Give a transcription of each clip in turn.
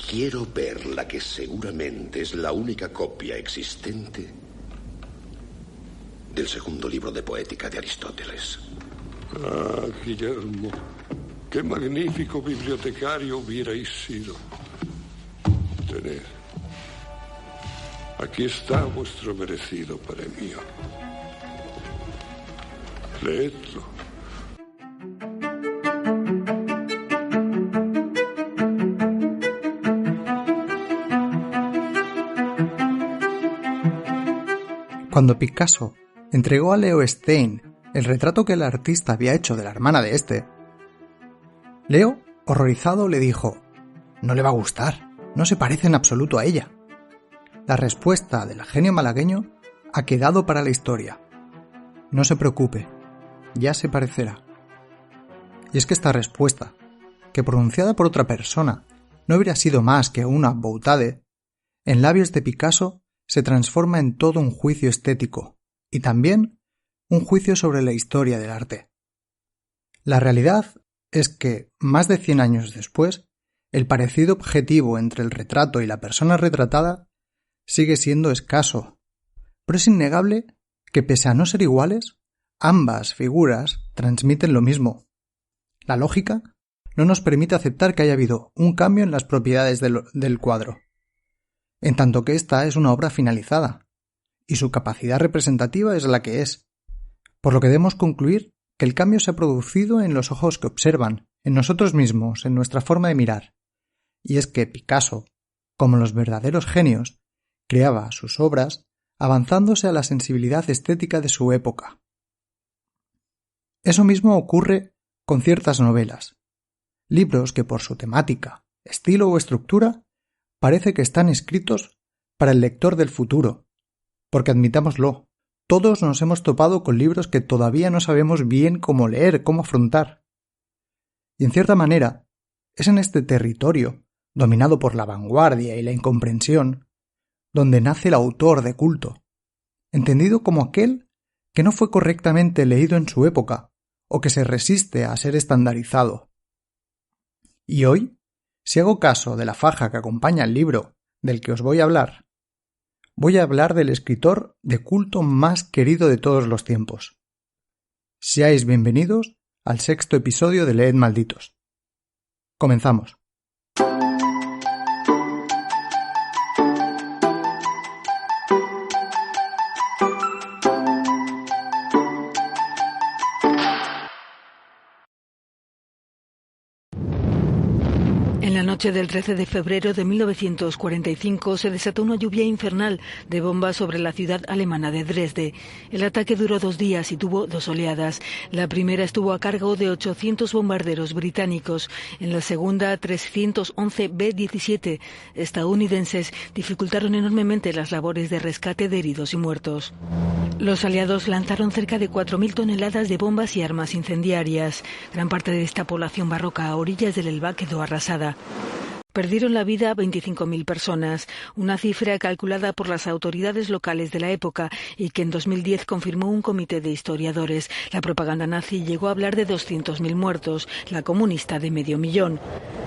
Quiero ver la que seguramente es la única copia existente del segundo libro de poética de Aristóteles. Ah, Guillermo, qué magnífico bibliotecario hubierais sido. Tened. Aquí está vuestro merecido premio. Leedlo. Cuando Picasso entregó a Leo Stein el retrato que el artista había hecho de la hermana de este, Leo, horrorizado, le dijo: «No le va a gustar, no se parece en absoluto a ella». La respuesta del genio malagueño ha quedado para la historia. No se preocupe, ya se parecerá. Y es que esta respuesta, que pronunciada por otra persona no hubiera sido más que una boutade, en labios de Picasso se transforma en todo un juicio estético y también un juicio sobre la historia del arte. La realidad es que, más de 100 años después, el parecido objetivo entre el retrato y la persona retratada sigue siendo escaso, pero es innegable que, pese a no ser iguales, ambas figuras transmiten lo mismo. La lógica no nos permite aceptar que haya habido un cambio en las propiedades del cuadro, en tanto que esta es una obra finalizada, y su capacidad representativa es la que es, por lo que debemos concluir que el cambio se ha producido en los ojos que observan, en nosotros mismos, en nuestra forma de mirar, y es que Picasso, como los verdaderos genios, creaba sus obras avanzándose a la sensibilidad estética de su época. Eso mismo ocurre con ciertas novelas, libros que por su temática, estilo o estructura parece que están escritos para el lector del futuro, porque admitámoslo, todos nos hemos topado con libros que todavía no sabemos bien cómo leer, cómo afrontar. Y en cierta manera, es en este territorio, dominado por la vanguardia y la incomprensión, donde nace el autor de culto, entendido como aquel que no fue correctamente leído en su época o que se resiste a ser estandarizado. Y hoy, si hago caso de la faja que acompaña el libro del que os voy a hablar del escritor de culto más querido de todos los tiempos. Seáis bienvenidos al 6º episodio de Leed Malditos. Comenzamos. En la noche del 13 de febrero de 1945 se desató una lluvia infernal de bombas sobre la ciudad alemana de Dresde. El ataque duró 2 días y tuvo 2 oleadas. La primera estuvo a cargo de 800 bombarderos británicos. En la segunda, 311 B-17 estadounidenses dificultaron enormemente las labores de rescate de heridos y muertos. Los aliados lanzaron cerca de 4.000 toneladas de bombas y armas incendiarias. Gran parte de esta población barroca a orillas del Elba quedó arrasada. Perdieron la vida 25.000 personas, una cifra calculada por las autoridades locales de la época y que en 2010 confirmó un comité de historiadores. La propaganda nazi llegó a hablar de 200.000 muertos, la comunista de 500.000.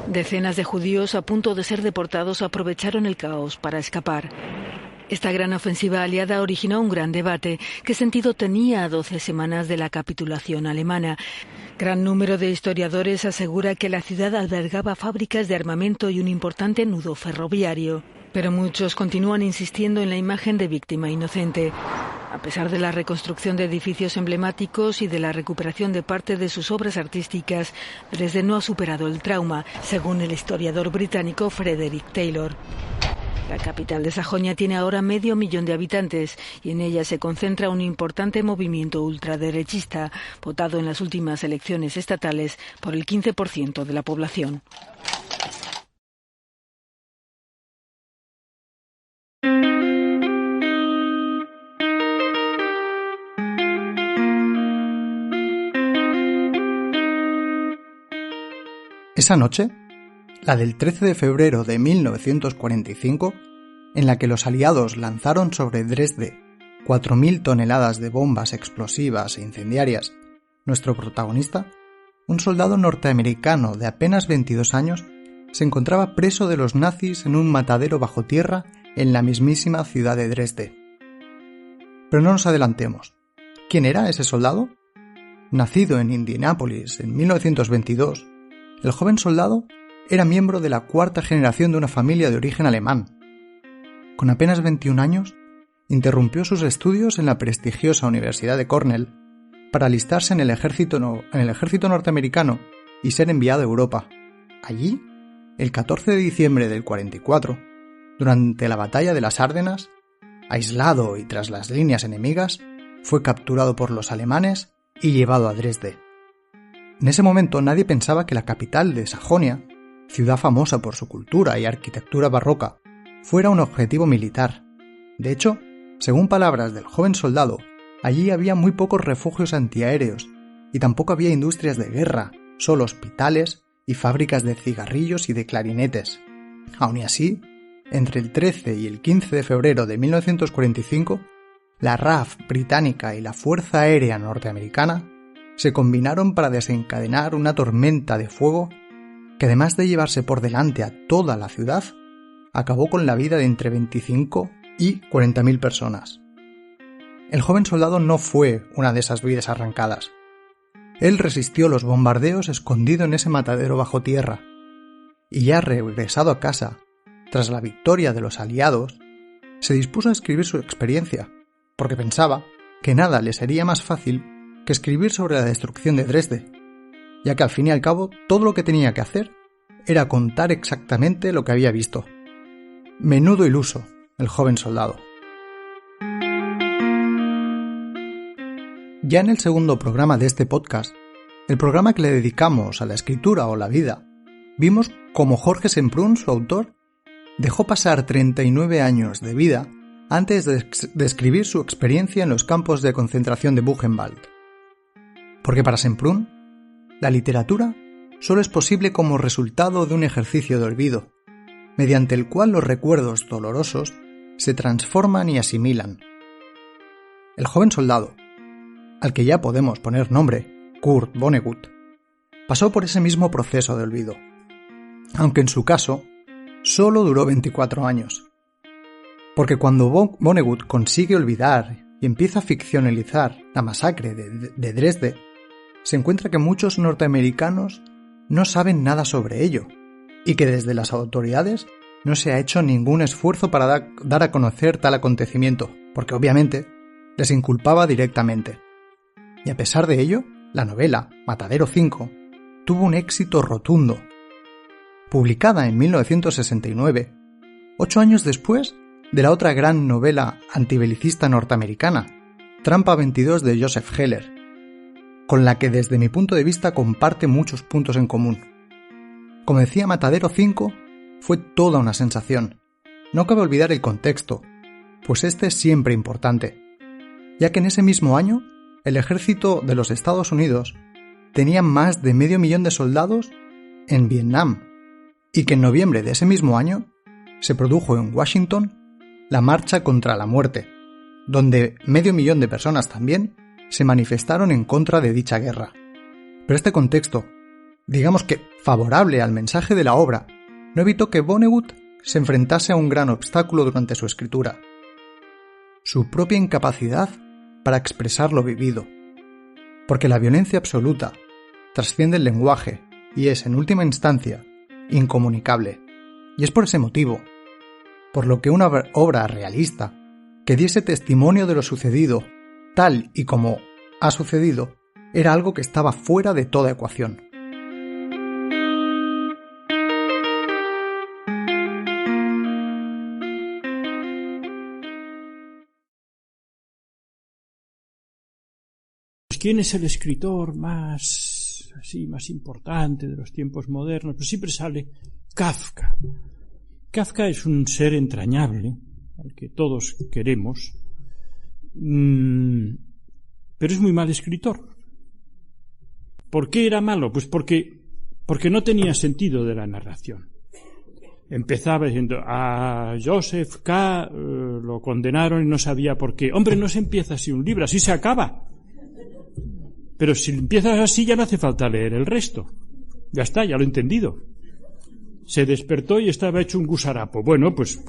Decenas de judíos a punto de ser deportados aprovecharon el caos para escapar. Esta gran ofensiva aliada originó un gran debate. ¿Qué sentido tenía a 12 semanas de la capitulación alemana? Gran número de historiadores asegura que la ciudad albergaba fábricas de armamento y un importante nudo ferroviario. Pero muchos continúan insistiendo en la imagen de víctima inocente. A pesar de la reconstrucción de edificios emblemáticos y de la recuperación de parte de sus obras artísticas, Dresde no ha superado el trauma, según el historiador británico Frederick Taylor. La capital de Sajonia tiene ahora 500.000 de habitantes y en ella se concentra un importante movimiento ultraderechista, votado en las últimas elecciones estatales por el 15% de la población. Esa noche, la del 13 de febrero de 1945, en la que los aliados lanzaron sobre Dresde 4.000 toneladas de bombas explosivas e incendiarias, nuestro protagonista, un soldado norteamericano de apenas 22 años, se encontraba preso de los nazis en un matadero bajo tierra en la mismísima ciudad de Dresde. Pero no nos adelantemos. ¿Quién era ese soldado? Nacido en Indianápolis en 1922, el joven soldado era miembro de la cuarta generación de una familia de origen alemán. Con apenas 21 años, interrumpió sus estudios en la prestigiosa Universidad de Cornell para alistarse en el ejército norteamericano y ser enviado a Europa. Allí, el 14 de diciembre del 44, durante la batalla de las Ardenas, aislado y tras las líneas enemigas, fue capturado por los alemanes y llevado a Dresde. En ese momento nadie pensaba que la capital de Sajonia, ciudad famosa por su cultura y arquitectura barroca, fuera un objetivo militar. De hecho, según palabras del joven soldado, allí había muy pocos refugios antiaéreos y tampoco había industrias de guerra, solo hospitales y fábricas de cigarrillos y de clarinetes. Aun y así, entre el 13 y el 15 de febrero de 1945, la RAF británica y la Fuerza Aérea norteamericana se combinaron para desencadenar una tormenta de fuego que, además de llevarse por delante a toda la ciudad, acabó con la vida de entre 25 y 40.000 personas. El joven soldado no fue una de esas vidas arrancadas. Él resistió los bombardeos escondido en ese matadero bajo tierra, y ya regresado a casa, tras la victoria de los aliados, se dispuso a escribir su experiencia, porque pensaba que nada le sería más fácil que escribir sobre la destrucción de Dresde, ya que al fin y al cabo todo lo que tenía que hacer era contar exactamente lo que había visto. Menudo iluso, el joven soldado. Ya en el segundo programa de este podcast, el programa que le dedicamos a la escritura o la vida, vimos cómo Jorge Semprún, su autor, dejó pasar 39 años de vida antes de escribir su experiencia en los campos de concentración de Buchenwald. Porque para Semprún, la literatura solo es posible como resultado de un ejercicio de olvido, mediante el cual los recuerdos dolorosos se transforman y asimilan. El joven soldado, al que ya podemos poner nombre, Kurt Vonnegut, pasó por ese mismo proceso de olvido, aunque en su caso solo duró 24 años. Porque cuando Vonnegut consigue olvidar y empieza a ficcionalizar la masacre de Dresde, se encuentra que muchos norteamericanos no saben nada sobre ello, y que desde las autoridades no se ha hecho ningún esfuerzo para dar a conocer tal acontecimiento, porque obviamente les inculpaba directamente. Y a pesar de ello, la novela Matadero 5 tuvo un éxito rotundo. Publicada en 1969, 8 años después de la otra gran novela antibelicista norteamericana, Trampa 22 de Joseph Heller, con la que desde mi punto de vista comparte muchos puntos en común. Como decía, Matadero 5 fue toda una sensación. No cabe olvidar el contexto, pues este es siempre importante, ya que en ese mismo año el ejército de los Estados Unidos tenía más de 500.000 de soldados en Vietnam, y que en noviembre de ese mismo año se produjo en Washington la Marcha contra la Muerte, donde 500.000 de personas también se manifestaron en contra de dicha guerra. Pero este contexto, digamos que favorable al mensaje de la obra, no evitó que Vonnegut se enfrentase a un gran obstáculo durante su escritura: su propia incapacidad para expresar lo vivido. Porque la violencia absoluta trasciende el lenguaje y es, en última instancia, incomunicable. Y es por ese motivo, por lo que una obra realista, que diese testimonio de lo sucedido, tal y como ha sucedido, era algo que estaba fuera de toda ecuación. ¿Quién es el escritor más importante de los tiempos modernos? Pues siempre sale Kafka. Kafka es un ser entrañable, al que todos queremos, pero es muy mal escritor. ¿Por qué era malo? Pues porque no tenía sentido de la narración. Empezaba diciendo: a Joseph K. Lo condenaron y no sabía por qué. Hombre, no se empieza así un libro, así se acaba. Pero si empiezas así ya no hace falta leer el resto. Ya está, ya lo he entendido. se despertó y estaba hecho un gusarapo. Bueno, pues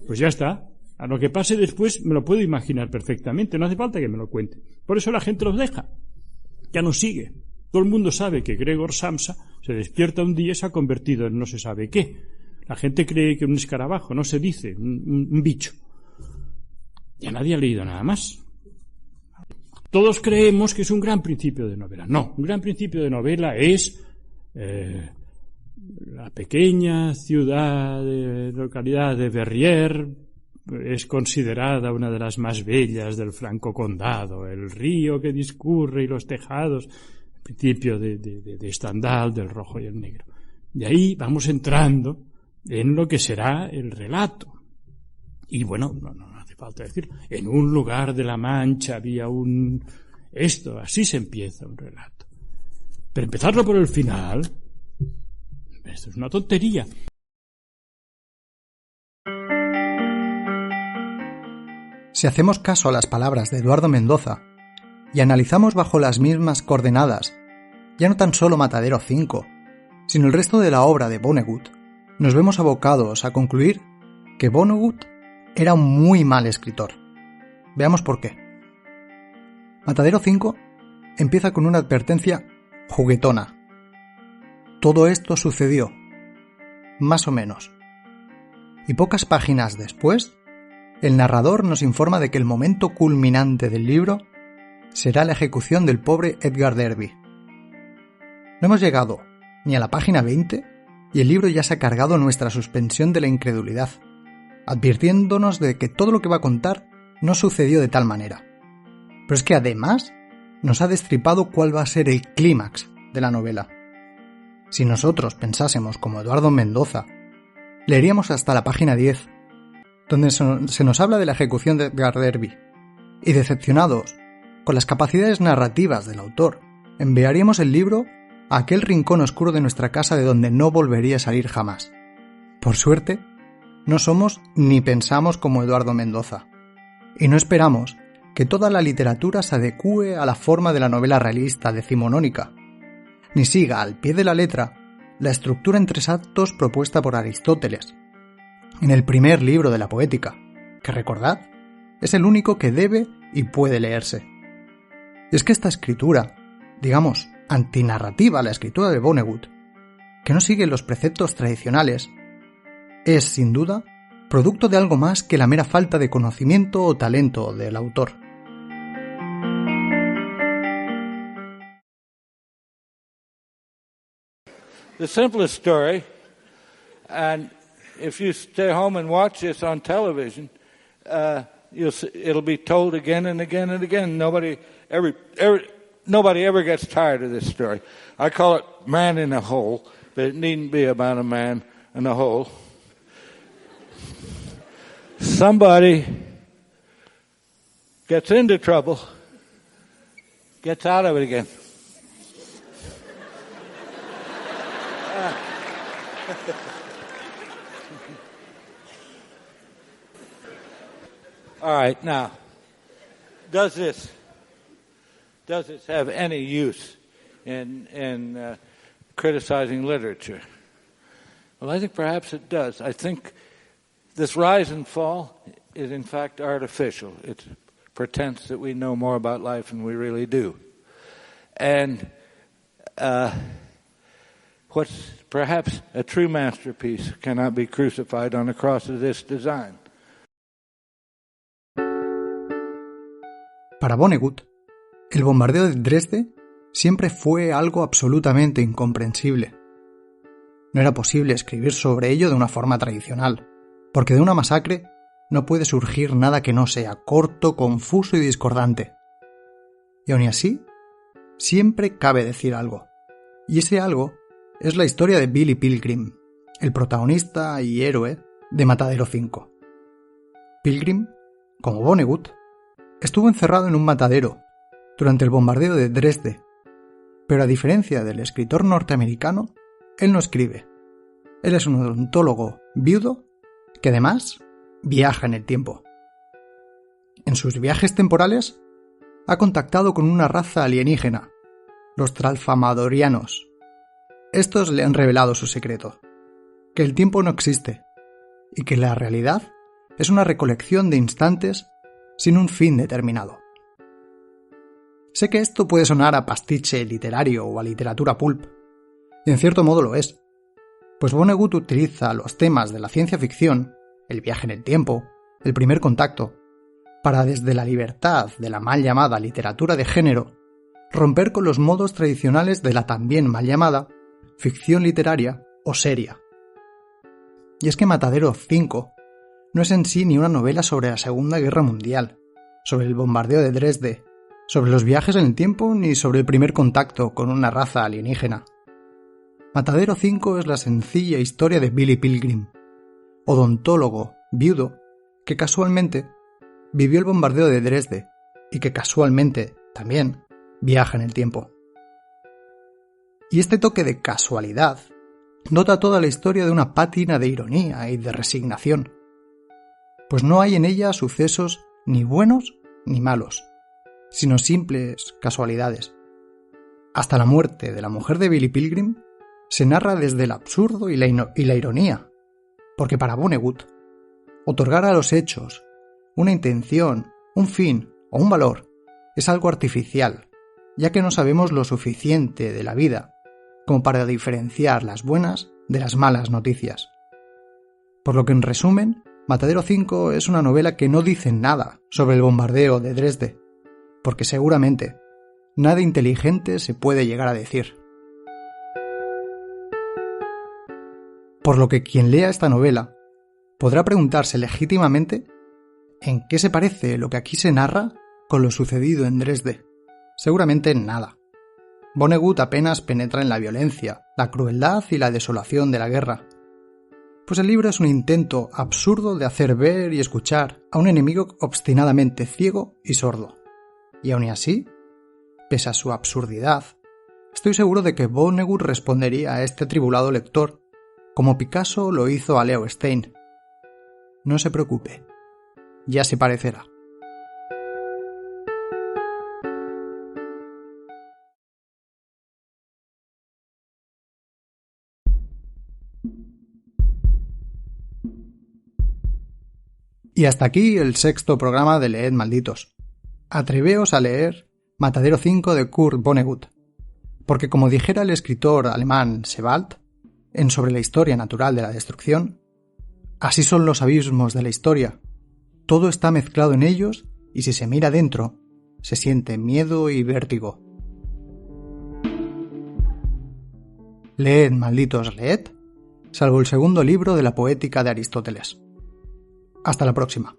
ya está. A lo que pase después me lo puedo imaginar perfectamente, no hace falta que me lo cuente. Por eso la gente los deja, ya no sigue. Todo el mundo sabe que Gregor Samsa se despierta un día y se ha convertido en no se sabe qué. La gente cree que un escarabajo, no se dice, un bicho. Ya nadie ha leído nada más. Todos creemos que es un gran principio de novela. No, un gran principio de novela es la pequeña localidad de Verrières, es considerada una de las más bellas del Franco Condado, el río que discurre y los tejados, el principio de Stendhal, del rojo y el negro. Y ahí vamos entrando en lo que será el relato. Y bueno, no hace falta decir, en un lugar de la Mancha había así se empieza un relato. Pero empezarlo por el final, esto es una tontería. Si hacemos caso a las palabras de Eduardo Mendoza y analizamos bajo las mismas coordenadas, ya no tan solo Matadero 5, sino el resto de la obra de Vonnegut, nos vemos abocados a concluir que Vonnegut era un muy mal escritor. Veamos por qué. Matadero 5 empieza con una advertencia juguetona. Todo esto sucedió, más o menos. Y pocas páginas después, el narrador nos informa de que el momento culminante del libro será la ejecución del pobre Edgar Derby. No hemos llegado ni a la página 20 y el libro ya se ha cargado nuestra suspensión de la incredulidad, advirtiéndonos de que todo lo que va a contar no sucedió de tal manera. Pero es que además nos ha destripado cuál va a ser el clímax de la novela. Si nosotros pensásemos como Eduardo Mendoza, leeríamos hasta la página 10, donde se nos habla de la ejecución de Edgar Derby, y decepcionados con las capacidades narrativas del autor, enviaríamos el libro a aquel rincón oscuro de nuestra casa de donde no volvería a salir jamás. Por suerte, no somos ni pensamos como Eduardo Mendoza, y no esperamos que toda la literatura se adecúe a la forma de la novela realista decimonónica, ni siga al pie de la letra la estructura en 3 actos propuesta por Aristóteles en el primer libro de la Poética, que recordad, es el único que debe y puede leerse. Es que esta escritura, digamos, antinarrativa a la escritura de Vonnegut, que no sigue los preceptos tradicionales, es, sin duda, producto de algo más que la mera falta de conocimiento o talento del autor. The simplest story, and if you stay home and watch this on television, it'll be told again and again and again. Nobody ever gets tired of this story. I call it Man in a Hole, but it needn't be about a man in a hole. Somebody gets into trouble, gets out of it again. All right, now, does this have any use in criticizing literature? Well, I think perhaps it does. I think this rise and fall is in fact artificial. It's pretense that we know more about life than we really do. And what's perhaps a true masterpiece cannot be crucified on a cross of this design. Para Vonnegut, el bombardeo de Dresde siempre fue algo absolutamente incomprensible. No era posible escribir sobre ello de una forma tradicional, porque de una masacre no puede surgir nada que no sea corto, confuso y discordante. Y aun así, siempre cabe decir algo. Y ese algo es la historia de Billy Pilgrim, el protagonista y héroe de Matadero 5. Pilgrim, como Vonnegut, estuvo encerrado en un matadero durante el bombardeo de Dresde, pero a diferencia del escritor norteamericano, él no escribe. Él es un odontólogo viudo que además viaja en el tiempo. En sus viajes temporales ha contactado con una raza alienígena, los Tralfamadorianos. Estos le han revelado su secreto. que el tiempo no existe y que la realidad es una recolección de instantes sin un fin determinado. Sé que esto puede sonar a pastiche literario o a literatura pulp, y en cierto modo lo es, pues Vonnegut utiliza los temas de la ciencia ficción, el viaje en el tiempo, el primer contacto, para desde la libertad de la mal llamada literatura de género, romper con los modos tradicionales de la también mal llamada ficción literaria o seria. Y es que Matadero 5 no es en sí ni una novela sobre la Segunda Guerra Mundial, sobre el bombardeo de Dresde, sobre los viajes en el tiempo ni sobre el primer contacto con una raza alienígena. Matadero 5 es la sencilla historia de Billy Pilgrim, odontólogo, viudo, que casualmente vivió el bombardeo de Dresde y que casualmente, también, viaja en el tiempo. Y este toque de casualidad dota toda la historia de una pátina de ironía y de resignación, pues no hay en ella sucesos ni buenos ni malos, sino simples casualidades. Hasta la muerte de la mujer de Billy Pilgrim se narra desde el absurdo y la ironía, porque para Vonnegut, otorgar a los hechos una intención, un fin o un valor es algo artificial, ya que no sabemos lo suficiente de la vida como para diferenciar las buenas de las malas noticias. Por lo que, en resumen, Matadero 5 es una novela que no dice nada sobre el bombardeo de Dresde, porque seguramente nada inteligente se puede llegar a decir. Por lo que quien lea esta novela podrá preguntarse legítimamente ¿en qué se parece lo que aquí se narra con lo sucedido en Dresde? Seguramente en nada. Vonnegut apenas penetra en la violencia, la crueldad y la desolación de la guerra, pues el libro es un intento absurdo de hacer ver y escuchar a un enemigo obstinadamente ciego y sordo. Y aun así, pese a su absurdidad, estoy seguro de que Vonnegut respondería a este atribulado lector como Picasso lo hizo a Leo Stein. No se preocupe, ya se parecerá. Y hasta aquí el 6º programa de Leed Malditos. Atreveos a leer Matadero 5 de Kurt Vonnegut, porque como dijera el escritor alemán Sebald, en Sobre la historia natural de la destrucción, así son los abismos de la historia, todo está mezclado en ellos y si se mira dentro, se siente miedo y vértigo. Leed, malditos, leed, salvo el segundo libro de la Poética de Aristóteles. Hasta la próxima.